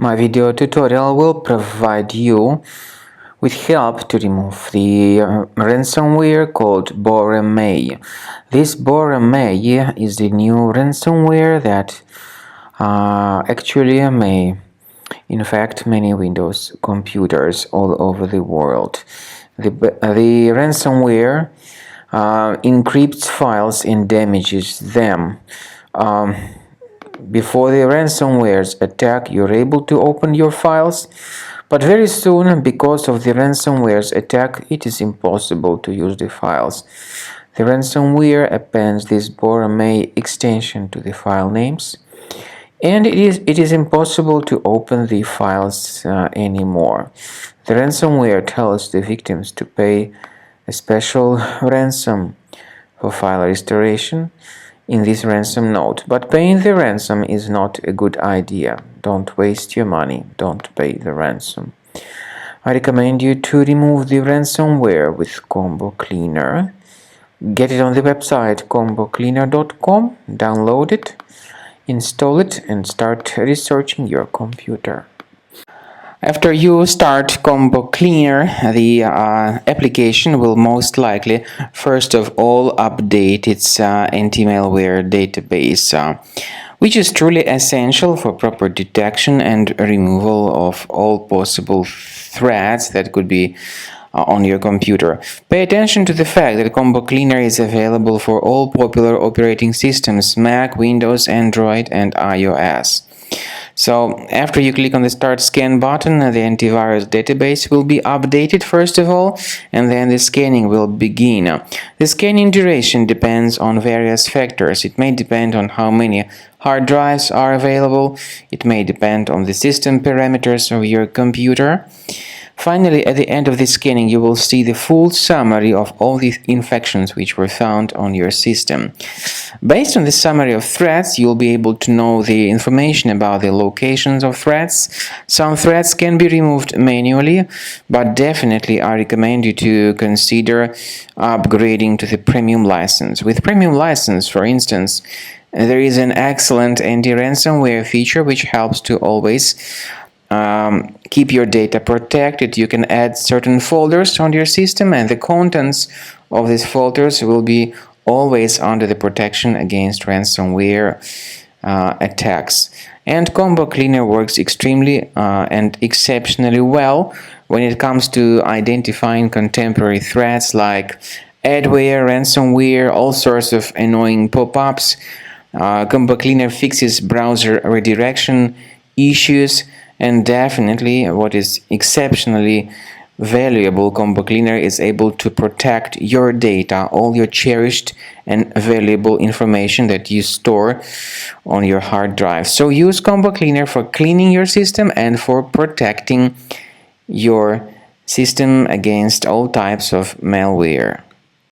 My video tutorial will provide you with help to remove the ransomware called Boramae. This Boramae is the new ransomware that actually may infect many Windows computers all over the world. The ransomware encrypts files and damages them. Before the ransomware's attack, you're able to open your files, but very soon, because of the ransomware's attack, it is impossible to use the files. The ransomware appends this Boramae extension to the file names, and it is impossible to open the files anymore. The ransomware tells the victims to pay a special ransom for file restoration in this ransom note, but paying the ransom is not a good idea. Don't waste your money, don't pay the ransom. I recommend you to remove the ransomware with Combo Cleaner. Get it on the website combocleaner.com, download it, install it, and start researching your computer. After you start Combo Cleaner, the application will most likely first of all update its anti-malware database, which is truly essential for proper detection and removal of all possible threats that could be on your computer. Pay attention to the fact that Combo Cleaner is available for all popular operating systems: Mac, Windows, Android, and iOS. So after you click on the Start Scan button, the antivirus database will be updated first of all, and then the scanning will begin. The scanning duration depends on various factors. It may depend on how many hard drives are available. It may depend on the system parameters of your computer. Finally, at the end of the scanning, you will see the full summary of all the infections which were found on your system. Based on the summary of threats, you'll be able to know the information about the locations of threats. Some threats can be removed manually, but definitely I recommend you to consider upgrading to the premium license. With premium license, for instance, there is an excellent anti-ransomware feature which helps to always keep your data protected. You can add certain folders on your system, and the contents of these folders will be always under the protection against ransomware attacks. And Combo Cleaner works extremely and exceptionally well when it comes to identifying contemporary threats like adware, ransomware, all sorts of annoying pop-ups. Combo Cleaner fixes browser redirection issues. And definitely, what is exceptionally valuable, Combo Cleaner is able to protect your data, all your cherished and valuable information that you store on your hard drive. So use Combo Cleaner for cleaning your system and for protecting your system against all types of malware.